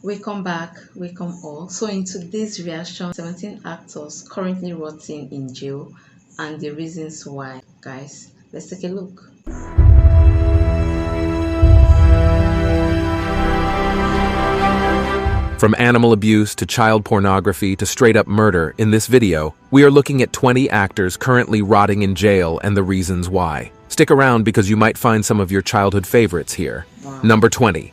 Welcome back, welcome all. So, in today's reaction, 17 actors currently rotting in jail and the reasons why. Guys, let's take a look. From animal abuse to child pornography to straight-up murder, in this video, we are looking at 20 actors currently rotting in jail and the reasons why. Stick around because you might find some of your childhood favorites here. Wow. Number 20.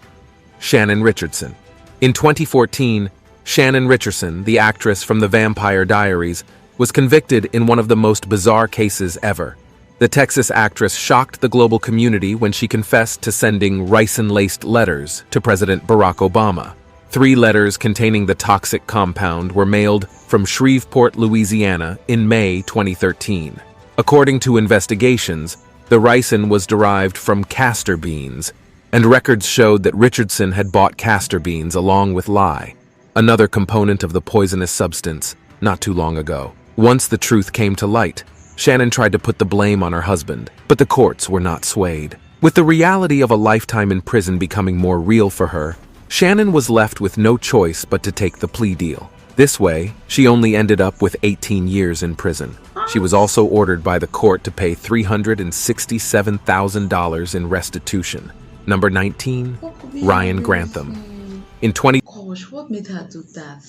Shannon Richardson. In 2014, Shannon Richardson, the actress from The Vampire Diaries, was convicted in one of the most bizarre cases ever. The Texas actress shocked the global community when she confessed to sending ricin-laced letters to President Barack Obama. 3 letters containing the toxic compound were mailed from Shreveport, Louisiana in May 2013. According to investigations, the ricin was derived from castor beans, and records showed that Richardson had bought castor beans along with lye, another component of the poisonous substance, not too long ago. Once the truth came to light, Shannon tried to put the blame on her husband, but the courts were not swayed. With the reality of a lifetime in prison becoming more real for her, Shannon was left with no choice but to take the plea deal. This way, she only ended up with 18 years in prison. She was also ordered by the court to pay $367,000 in restitution. Number 19, Ryan Grantham. In Gosh, what made her do that?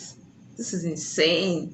This is insane.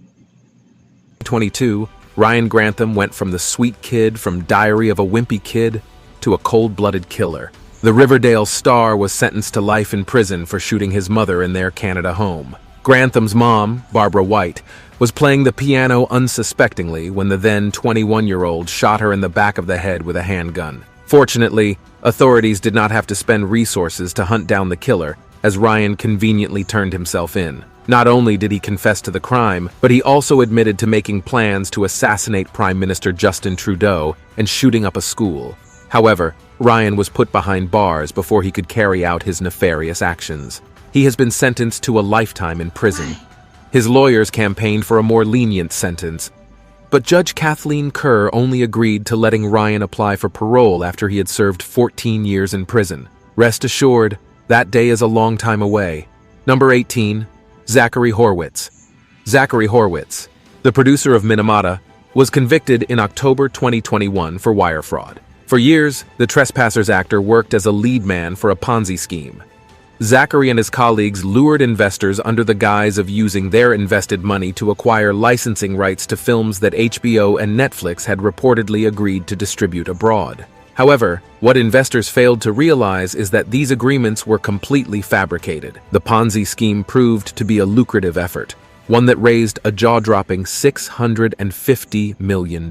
2022, Ryan Grantham went from the sweet kid from Diary of a Wimpy Kid to a cold-blooded killer. The Riverdale star was sentenced to life in prison for shooting his mother in their Canada home. Grantham's mom, Barbara White, was playing the piano unsuspectingly when the then 21-year-old shot her in the back of the head with a handgun. Fortunately, authorities did not have to spend resources to hunt down the killer, as Ryan conveniently turned himself in. Not only did he confess to the crime, but he also admitted to making plans to assassinate Prime Minister Justin Trudeau and shooting up a school. However, Ryan was put behind bars before he could carry out his nefarious actions. He has been sentenced to a lifetime in prison. His lawyers campaigned for a more lenient sentence, but Judge Kathleen Kerr only agreed to letting Ryan apply for parole after he had served 14 years in prison. Rest assured, that day is a long time away. Number 18, Zachary Horwitz. Zachary Horwitz, the producer of Minamata, was convicted in October 2021 for wire fraud. For years, the Trespassers actor worked as a lead man for a Ponzi scheme. Zachary and his colleagues lured investors under the guise of using their invested money to acquire licensing rights to films that HBO and Netflix had reportedly agreed to distribute abroad. However, what investors failed to realize is that these agreements were completely fabricated. The Ponzi scheme proved to be a lucrative effort, one that raised a jaw-dropping $650 million.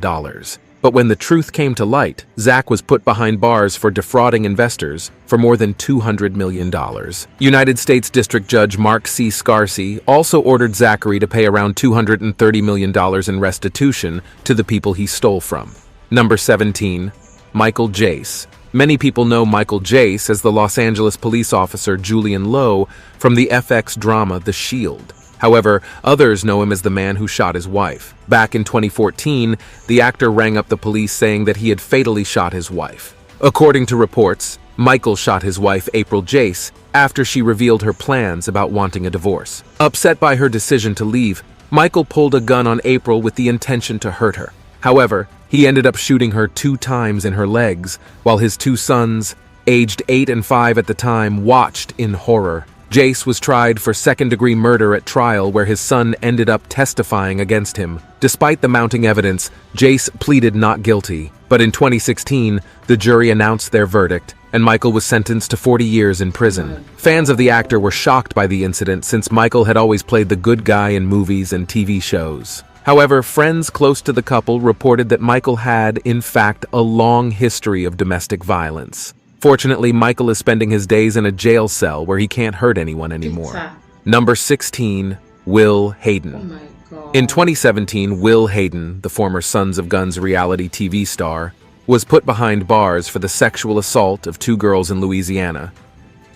But when the truth came to light, Zach was put behind bars for defrauding investors for more than $200 million. United States District Judge Mark C. Scarsi also ordered Zachary to pay around $230 million in restitution to the people he stole from. Number 17, Michael Jace. Many people know Michael Jace as the Los Angeles police officer Julian Lowe from the FX drama The Shield. However, others know him as the man who shot his wife. Back in 2014, the actor rang up the police saying that he had fatally shot his wife. According to reports, Michael shot his wife April Jace after she revealed her plans about wanting a divorce. Upset by her decision to leave, Michael pulled a gun on April with the intention to hurt her. However, he ended up shooting her 2 times in her legs, while his 2 sons, aged 8 and 5 at the time, watched in horror. Jace was tried for second-degree murder at trial where his son ended up testifying against him. Despite the mounting evidence, Jace pleaded not guilty, but in 2016, the jury announced their verdict, and Michael was sentenced to 40 years in prison. Fans of the actor were shocked by the incident since Michael had always played the good guy in movies and TV shows. However, friends close to the couple reported that Michael had, in fact, a long history of domestic violence. Fortunately, Michael is spending his days in a jail cell where he can't hurt anyone anymore. Number 16, Will Hayden. Oh my God. In 2017, Will Hayden, the former Sons of Guns reality TV star, was put behind bars for the sexual assault of 2 girls in Louisiana.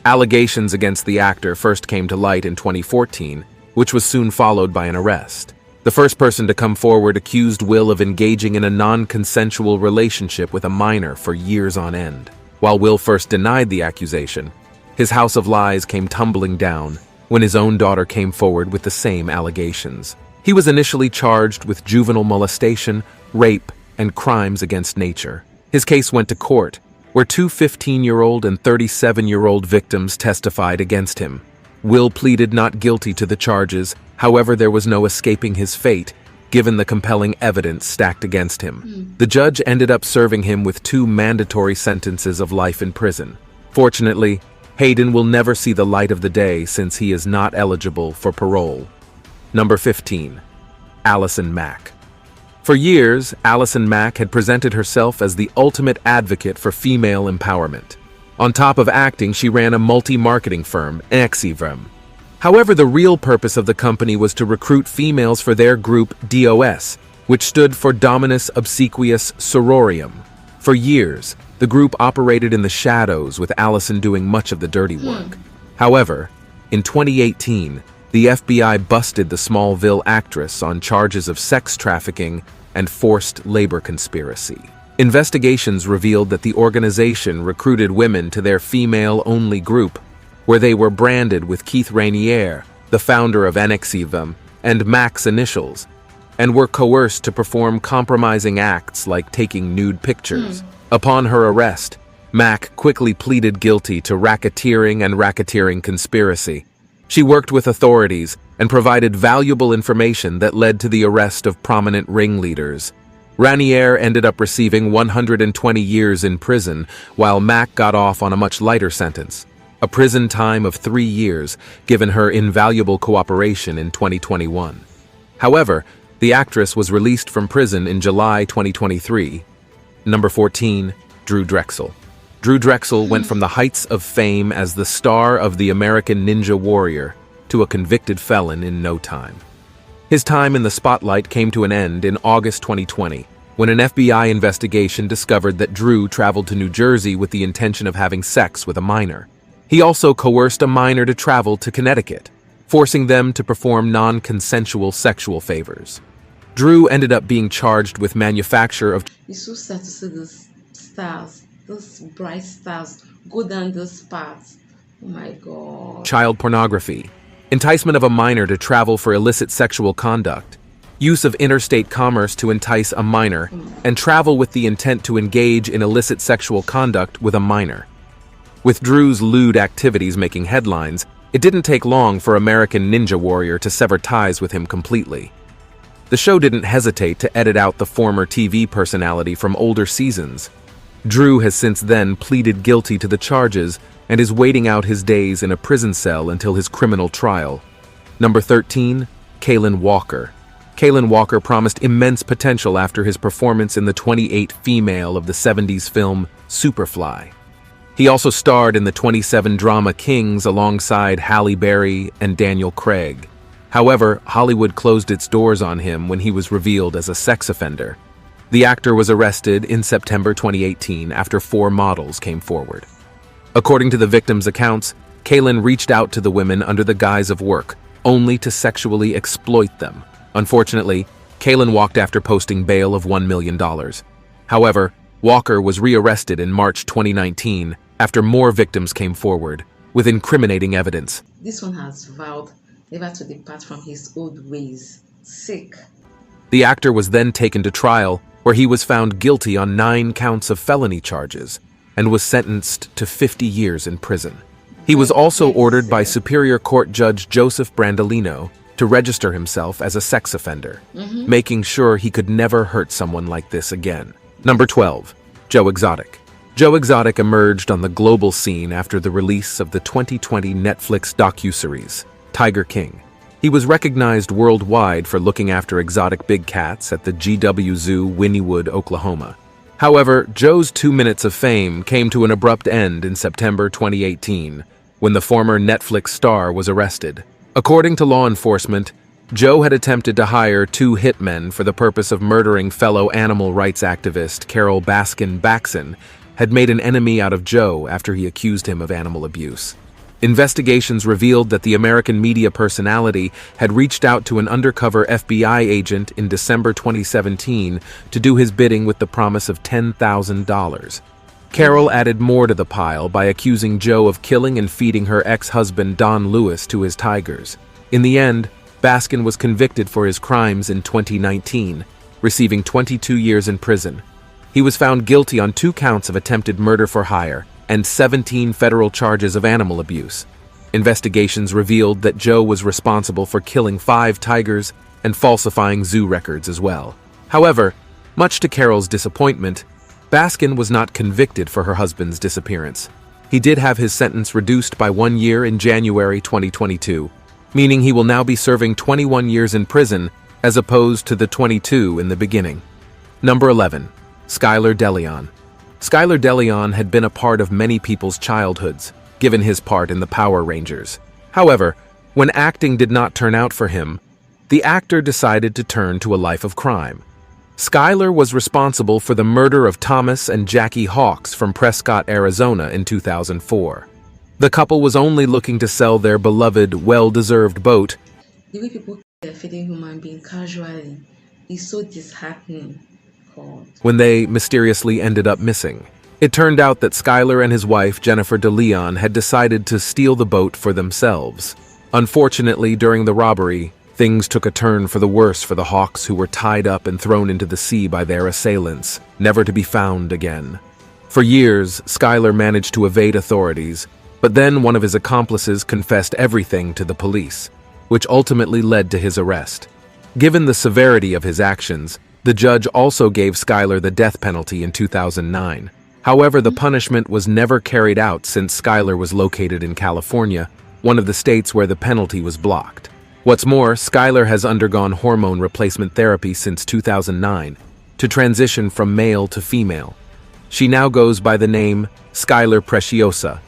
Allegations against the actor first came to light in 2014, which was soon followed by an arrest. The first person to come forward accused Will of engaging in a non-consensual relationship with a minor for years on end. While Will first denied the accusation, his house of lies came tumbling down, when his own daughter came forward with the same allegations. He was initially charged with juvenile molestation, rape, and crimes against nature. His case went to court, where two 15-year-old and 37-year-old victims testified against him. Will pleaded not guilty to the charges, however there was no escaping his fate, given the compelling evidence stacked against him. The judge ended up serving him with 2 mandatory sentences of life in prison. Fortunately, Hayden will never see the light of the day since he is not eligible for parole. Number 15. Allison Mack. For years, Allison Mack had presented herself as the ultimate advocate for female empowerment. On top of acting, she ran a multi-marketing firm, Anexivum. However, the real purpose of the company was to recruit females for their group DOS, which stood for Dominus Obsequious Sororium. For years, the group operated in the shadows with Allison doing much of the dirty work. However, in 2018, the FBI busted the Smallville actress on charges of sex trafficking and forced labor conspiracy. Investigations revealed that the organization recruited women to their female-only group, where they were branded with Keith Rainier, the founder of Anexivum, and Mack's initials, and were coerced to perform compromising acts like taking nude pictures. Upon her arrest, Mack quickly pleaded guilty to racketeering and racketeering conspiracy. She worked with authorities and provided valuable information that led to the arrest of prominent ringleaders. Rainier ended up receiving 120 years in prison, while Mack got off on a much lighter sentence, a prison time of 3 years, given her invaluable cooperation in 2021. However, the actress was released from prison in July 2023. Number 14. Drew Drexel. Drew Drexel went from the heights of fame as the star of the American Ninja Warrior to a convicted felon in no time. His time in the spotlight came to an end in August 2020, when an FBI investigation discovered that Drew traveled to New Jersey with the intention of having sex with a minor. He also coerced a minor to travel to Connecticut, forcing them to perform non-consensual sexual favors. Drew ended up being charged with manufacture of It's so sad to see these stars, those bright stars, go down those paths. Oh my God. child pornography, enticement of a minor to travel for illicit sexual conduct, use of interstate commerce to entice a minor, and travel with the intent to engage in illicit sexual conduct with a minor. With Drew's lewd activities making headlines, it didn't take long for American Ninja Warrior to sever ties with him completely. The show didn't hesitate to edit out the former TV personality from older seasons. Drew has since then pleaded guilty to the charges and is waiting out his days in a prison cell until his criminal trial. Number 13. Kalen Walker. Kalen Walker promised immense potential after his performance in the 28 female of the 70s film Superfly. He also starred in the 27 drama Kings alongside Halle Berry and Daniel Craig. However, Hollywood closed its doors on him when he was revealed as a sex offender. The actor was arrested in September 2018 after 4 models came forward. According to the victims' accounts, Kalen reached out to the women under the guise of work, only to sexually exploit them. Unfortunately, Kalen walked after posting bail of $1 million. However, Walker was rearrested in March 2019 after more victims came forward with incriminating evidence. This one has vowed never to depart from his old ways. Sick. The actor was then taken to trial, where he was found guilty on 9 counts of felony charges and was sentenced to 50 years in prison. He was also ordered by Superior Court Judge Joseph Brandolino to register himself as a sex offender, making sure he could never hurt someone like this again. Number 12. Joe Exotic. Joe Exotic emerged on the global scene after the release of the 2020 Netflix docuseries, Tiger King. He was recognized worldwide for looking after exotic big cats at the GW Zoo, Wynnewood, Oklahoma. However, Joe's 2 minutes of fame came to an abrupt end in September 2018, when the former Netflix star was arrested. According to law enforcement, Joe had attempted to hire 2 hitmen for the purpose of murdering fellow animal rights activist Carol Baskin-Baxon, had made an enemy out of Joe after he accused him of animal abuse. Investigations revealed that the American media personality had reached out to an undercover FBI agent in December 2017 to do his bidding with the promise of $10,000. Carol added more to the pile by accusing Joe of killing and feeding her ex-husband Don Lewis to his tigers. In the end, Baskin was convicted for his crimes in 2019, receiving 22 years in prison. He was found guilty on 2 counts of attempted murder for hire and 17 federal charges of animal abuse. Investigations revealed that Joe was responsible for killing 5 tigers and falsifying zoo records as well. However, much to Carol's disappointment, Baskin was not convicted for her husband's disappearance. He did have his sentence reduced by 1 year in January 2022, meaning he will now be serving 21 years in prison as opposed to the 22 in the beginning. Number 11. Skylar DeLeon. Skylar DeLeon had been a part of many people's childhoods, given his part in the Power Rangers. However, when acting did not turn out for him, the actor decided to turn to a life of crime. Skylar was responsible for the murder of Thomas and Jackie Hawks from Prescott, Arizona in 2004. The couple was only looking to sell their beloved, well-deserved boat. The way people kill a feeding human being casually is so disheartening. God. When they mysteriously ended up missing. It turned out that Skylar and his wife, Jennifer DeLeon, had decided to steal the boat for themselves. Unfortunately, during the robbery, things took a turn for the worse for the Hawks, who were tied up and thrown into the sea by their assailants, never to be found again. For years, Skylar managed to evade authorities, but then one of his accomplices confessed everything to the police, which ultimately led to his arrest. Given the severity of his actions, the judge also gave Skylar the death penalty in 2009. However, the punishment was never carried out since Skylar was located in California, one of the states where the penalty was blocked. What's more, Skylar has undergone hormone replacement therapy since 2009 to transition from male to female. She now goes by the name Skylar Preciosa.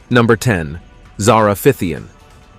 Number 10. Zara Fithian.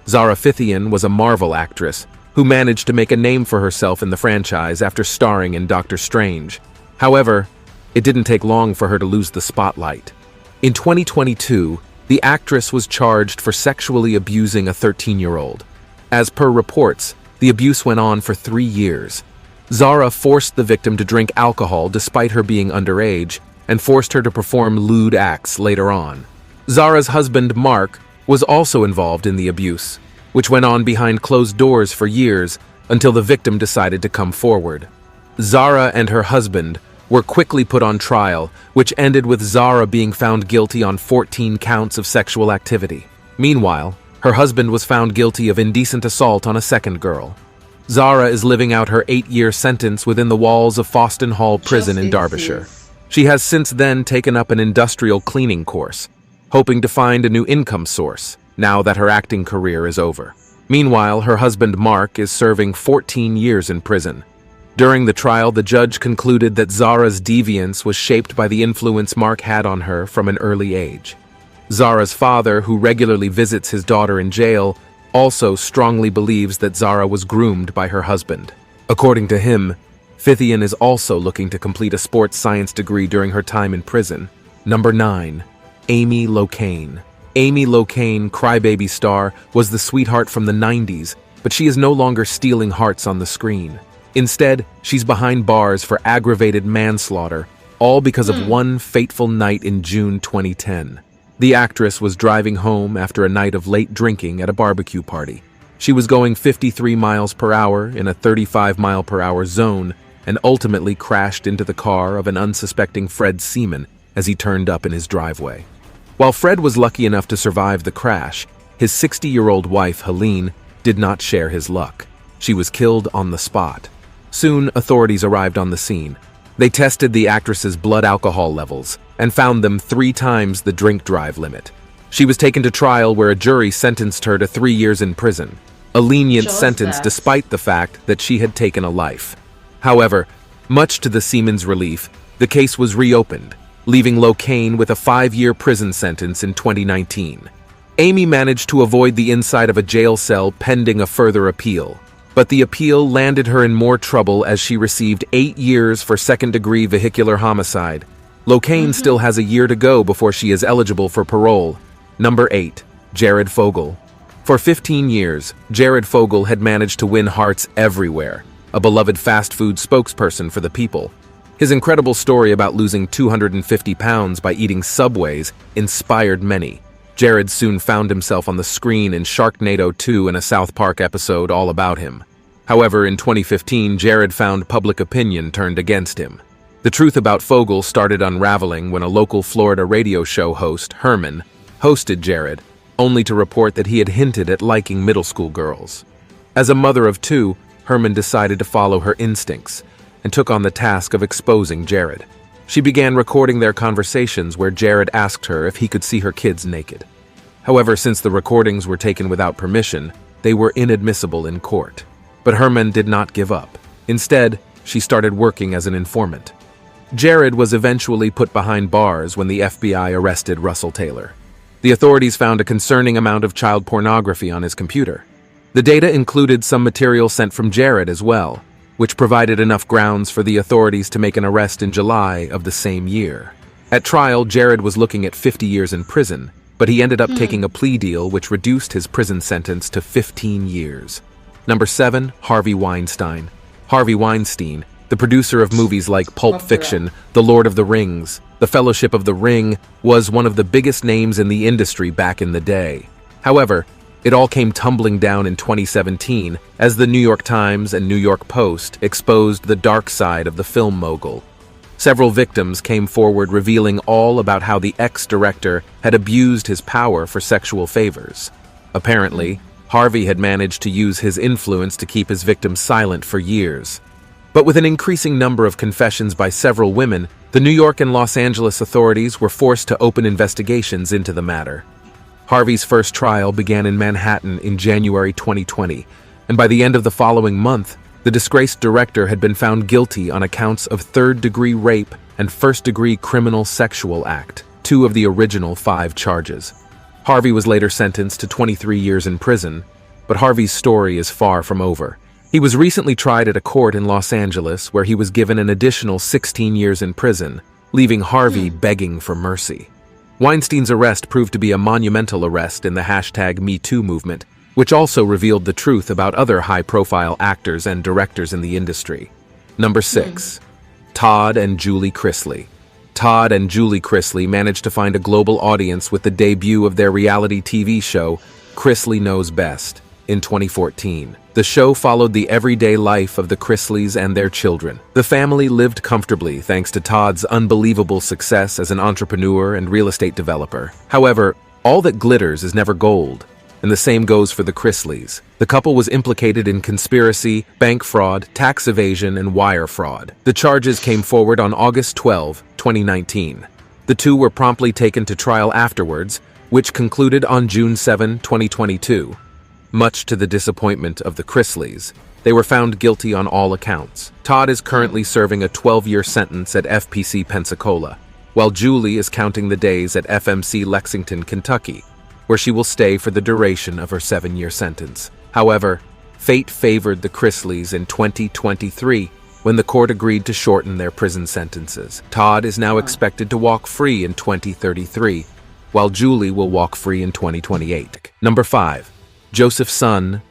Zara Fithian was a Marvel actress who managed to make a name for herself in the franchise after starring in Doctor Strange. However, it didn't take long for her to lose the spotlight. In 2022, the actress was charged for sexually abusing a 13-year-old. As per reports, the abuse went on for 3 years. Zara forced the victim to drink alcohol despite her being underage and forced her to perform lewd acts later on. Zara's husband, Mark, was also involved in the abuse, which went on behind closed doors for years until the victim decided to come forward. Zara and her husband were quickly put on trial, which ended with Zara being found guilty on 14 counts of sexual activity. Meanwhile, her husband was found guilty of indecent assault on a second girl. Zara is living out her 8-year sentence within the walls of Foston Hall Prison in Derbyshire. She has since then taken up an industrial cleaning course, hoping to find a new income source now that her acting career is over. Meanwhile, her husband Mark is serving 14 years in prison. During the trial, the judge concluded that Zara's deviance was shaped by the influence Mark had on her from an early age. Zara's father, who regularly visits his daughter in jail, also strongly believes that Zara was groomed by her husband. According to him, Fithian is also looking to complete a sports science degree during her time in prison. Number 9. Amy Locane. Amy Locane, crybaby star, was the sweetheart from the 90s, but she is no longer stealing hearts on the screen. Instead, she's behind bars for aggravated manslaughter, all because of one fateful night in June 2010. The actress was driving home after a night of late drinking at a barbecue party. She was going 53 miles per hour in a 35-mile-per-hour zone and ultimately crashed into the car of an unsuspecting Fred Seaman as he turned up in his driveway. While Fred was lucky enough to survive the crash, his 60-year-old wife, Helene, did not share his luck. She was killed on the spot. Soon, authorities arrived on the scene. They tested the actress's blood alcohol levels and found them 3 times the drink-drive limit. She was taken to trial where a jury sentenced her to 3 years in prison, a lenient sentence despite the fact that she had taken a life. However, much to the Seaman's relief, the case was reopened, leaving Locane with a 5-year prison sentence in 2019. Amy managed to avoid the inside of a jail cell pending a further appeal, but the appeal landed her in more trouble as she received 8 years for second-degree vehicular homicide. Locane still has a year to go before she is eligible for parole. Number 8. Jared Fogle. For 15 years, Jared Fogle had managed to win hearts everywhere, a beloved fast food spokesperson for the people. His incredible story about losing 250 pounds by eating Subways inspired many. Jared soon found himself on the screen in Sharknado 2 and a South Park episode all about him. However, in 2015, Jared found public opinion turned against him. The truth about Fogel started unraveling when a local Florida radio show host, Herman, hosted Jared, only to report that he had hinted at liking middle school girls. As a mother of two, Herman decided to follow her instincts and took on the task of exposing Jared. She began recording their conversations where Jared asked her if he could see her kids naked. However, since the recordings were taken without permission, they were inadmissible in court. But Herman did not give up. Instead, she started working as an informant. Jared was eventually put behind bars when the FBI arrested Russell Taylor. The authorities found a concerning amount of child pornography on his computer. The data included some material sent from Jared as well, which provided enough grounds for the authorities to make an arrest in July of the same year. At trial, Jared was looking at 50 years in prison, but he ended up taking a plea deal which reduced his prison sentence to 15 years. Number 7, Harvey Weinstein. Harvey Weinstein, the producer of movies like Pulp Fiction, The Lord of the Rings, The Fellowship of the Ring, was one of the biggest names in the industry back in the day. However, it all came tumbling down in 2017 as the New York Times and New York Post exposed the dark side of the film mogul. Several victims came forward revealing all about how the ex-director had abused his power for sexual favors. Apparently, Harvey had managed to use his influence to keep his victims silent for years. But with an increasing number of confessions by several women, the New York and Los Angeles authorities were forced to open investigations into the matter. Harvey's first trial began in Manhattan in January 2020, and by the end of the following month, the disgraced director had been found guilty on accounts of third-degree rape and first-degree criminal sexual act, 2 of the original 5 charges. Harvey was later sentenced to 23 years in prison, but Harvey's story is far from over. He was recently tried at a court in Los Angeles where he was given an additional 16 years in prison, leaving Harvey begging for mercy. Weinstein's arrest proved to be a monumental arrest in the #MeToo movement, which also revealed the truth about other high-profile actors and directors in the industry. Number 6. Todd and Julie Chrisley. Todd and Julie Chrisley managed to find a global audience with the debut of their reality TV show, Chrisley Knows Best, in 2014. The show followed the everyday life of the Chrisleys and their children. The family lived comfortably thanks to Todd's unbelievable success as an entrepreneur and real estate developer. However, all that glitters is never gold, and the same goes for the Chrisleys. The couple was implicated in conspiracy, bank fraud, tax evasion, and wire fraud. The charges came forward on August 12, 2019. The two were promptly taken to trial afterwards, which concluded on June 7, 2022. Much to the disappointment of the Chrisleys, they were found guilty on all accounts. Todd is currently serving a 12-year sentence at FPC Pensacola, while Julie is counting the days at FMC Lexington, Kentucky, where she will stay for the duration of her 7-year sentence. However, fate favored the Chrisleys in 2023 when the court agreed to shorten their prison sentences. Todd is now expected to walk free in 2033, while Julie will walk free in 2028. Number 5. Joseph's son,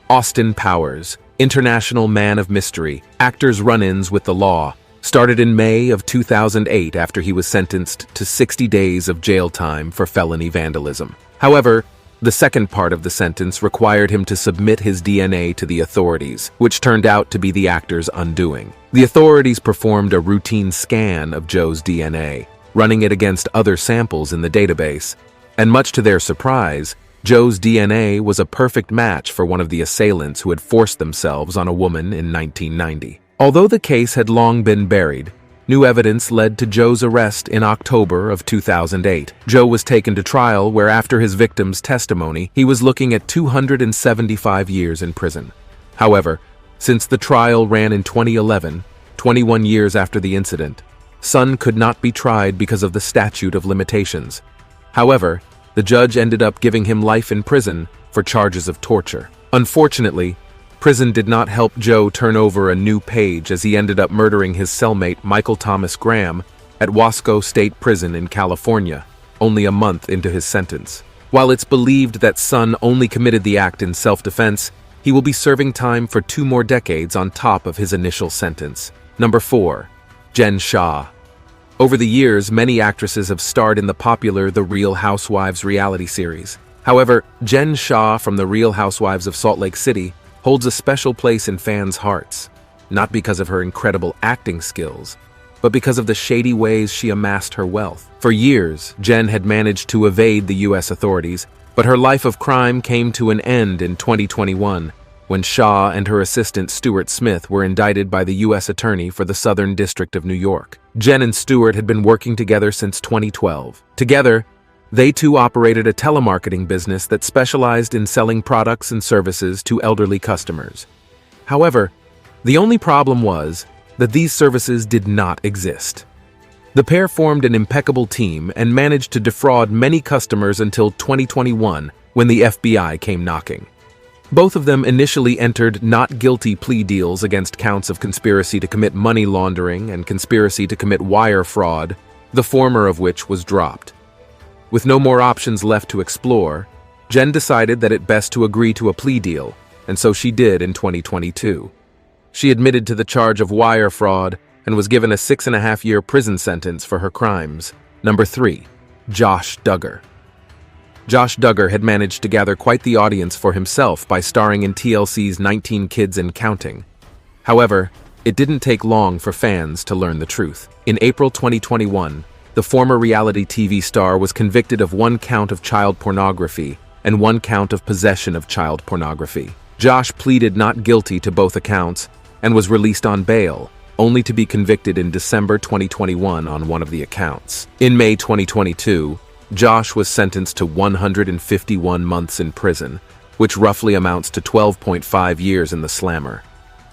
Austin Powers, international man of mystery, actor's run-ins with the law, started in May of 2008 after he was sentenced to 60 days of jail time for felony vandalism. However, the second part of the sentence required him to submit his DNA to the authorities, which turned out to be the actor's undoing. The authorities performed a routine scan of Joe's DNA, running it against other samples in the database, and much to their surprise, Joe's DNA was a perfect match for one of the assailants who had forced themselves on a woman in 1990. Although the case had long been buried, new evidence led to Joe's arrest in October of 2008. Joe was taken to trial where after his victim's testimony, he was looking at 275 years in prison. However, since the trial ran in 2011, 21 years after the incident, Son could not be tried because of the statute of limitations. However, the judge ended up giving him life in prison for charges of torture. Unfortunately, prison did not help Joe turn over a new page as he ended up murdering his cellmate Michael Thomas Graham at Wasco State Prison in California, only a month into his sentence. While it's believed that Son only committed the act in self-defense, he will be serving time for 2 more decades on top of his initial sentence. Number 4. Jen Shah. Over the years, many actresses have starred in the popular The Real Housewives reality series. However, Jen Shah from The Real Housewives of Salt Lake City holds a special place in fans' hearts, not because of her incredible acting skills, but because of the shady ways she amassed her wealth. For years, Jen had managed to evade the U.S. authorities, but her life of crime came to an end in 2021, when Shah and her assistant Stuart Smith were indicted by the U.S. Attorney for the Southern District of New York. Jen and Stuart had been working together since 2012. Together, they too operated a telemarketing business that specialized in selling products and services to elderly customers. However, the only problem was that these services did not exist. The pair formed an impeccable team and managed to defraud many customers until 2021, when the FBI came knocking. Both of them initially entered not guilty plea deals against counts of conspiracy to commit money laundering and conspiracy to commit wire fraud, the former of which was dropped. With no more options left to explore, Jen decided that it best to agree to a plea deal, and so she did in 2022. She admitted to the charge of wire fraud and was given a 6.5-year prison sentence for her crimes. Number 3. Josh Duggar. Josh Duggar had managed to gather quite the audience for himself by starring in TLC's 19 Kids and Counting. However, it didn't take long for fans to learn the truth. In April 2021, the former reality TV star was convicted of 1 count of child pornography and 1 count of possession of child pornography. Josh pleaded not guilty to both accounts and was released on bail, only to be convicted in December 2021 on one of the accounts. In May 2022, Josh was sentenced to 151 months in prison, which roughly amounts to 12.5 years in the slammer.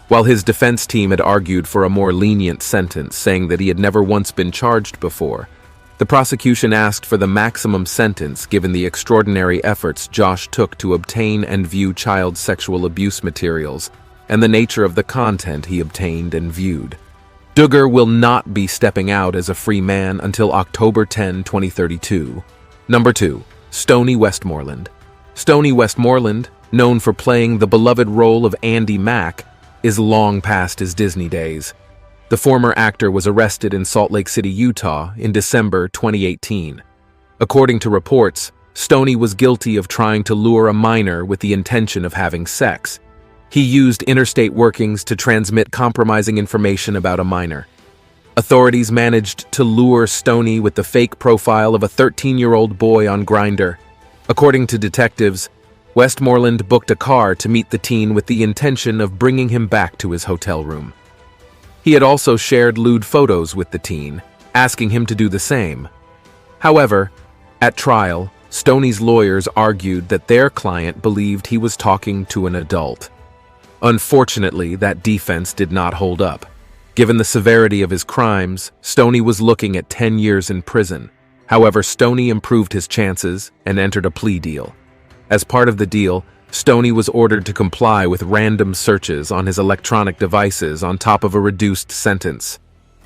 While his defense team had argued for a more lenient sentence, saying that he had never once been charged before, the prosecution asked for the maximum sentence given the extraordinary efforts Josh took to obtain and view child sexual abuse materials and the nature of the content he obtained and viewed. Duggar will not be stepping out as a free man until October 10, 2032. Number 2. Stoney Westmoreland. Stoney Westmoreland, known for playing the beloved role of Andy Mack, is long past his Disney days. The former actor was arrested in Salt Lake City, Utah in December 2018. According to reports, Stoney was guilty of trying to lure a minor with the intention of having sex. He used interstate workings to transmit compromising information about a minor. Authorities managed to lure Stoney with the fake profile of a 13-year-old boy on Grindr. According to detectives, Westmoreland booked a car to meet the teen with the intention of bringing him back to his hotel room. He had also shared lewd photos with the teen, asking him to do the same. However, at trial, Stoney's lawyers argued that their client believed he was talking to an adult. Unfortunately, that defense did not hold up. Given the severity of his crimes, Stoney was looking at 10 years in prison. However, Stoney improved his chances and entered a plea deal. As part of the deal, Stoney was ordered to comply with random searches on his electronic devices on top of a reduced sentence.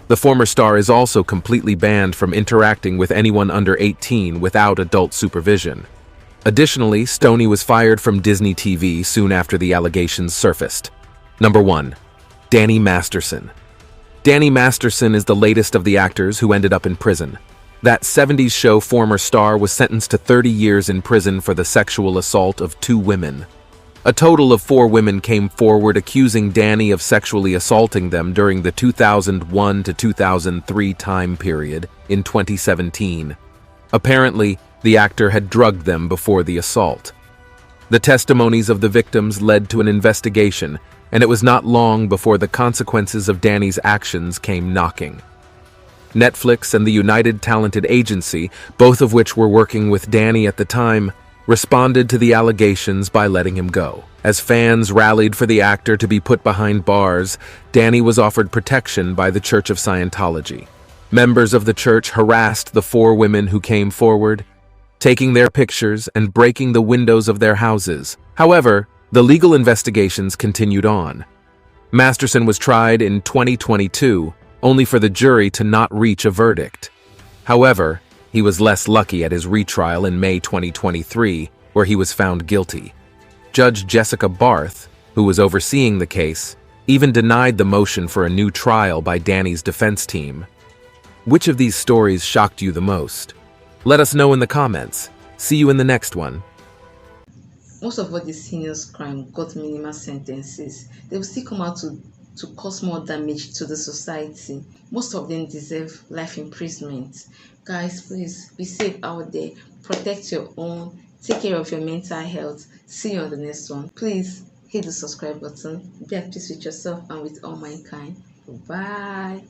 The former star is also completely banned from interacting with anyone under 18 without adult supervision. Additionally, Stoney was fired from Disney TV soon after the allegations surfaced. Number 1. Danny Masterson. Danny Masterson is the latest of the actors who ended up in prison. That 70s show former star was sentenced to 30 years in prison for the sexual assault of 2 women. A total of 4 women came forward accusing Danny of sexually assaulting them during the 2001 to 2003 time period in 2017. Apparently, the actor had drugged them before the assault. The testimonies of the victims led to an investigation, and it was not long before the consequences of Danny's actions came knocking. Netflix and the United Talented Agency, both of which were working with Danny at the time, responded to the allegations by letting him go. As fans rallied for the actor to be put behind bars, Danny was offered protection by the Church of Scientology. Members of the church harassed the 4 women who came forward, taking their pictures and breaking the windows of their houses. However, the legal investigations continued on. Masterson was tried in 2022, only for the jury to not reach a verdict. However, he was less lucky at his retrial in May 2023, where he was found guilty. Judge Jessica Barth, who was overseeing the case, even denied the motion for a new trial by Danny's defense team. Which of these stories shocked you the most? Let us know in the comments. See you in the next one. Most of all these heinous crime got minimal sentences. They will still come out to cause more damage to the society. Most of them deserve life imprisonment. Guys, please be safe out there. Protect your own. Take care of your mental health. See you on the next one. Please hit the subscribe button. Be at peace with yourself and with all mankind. Bye.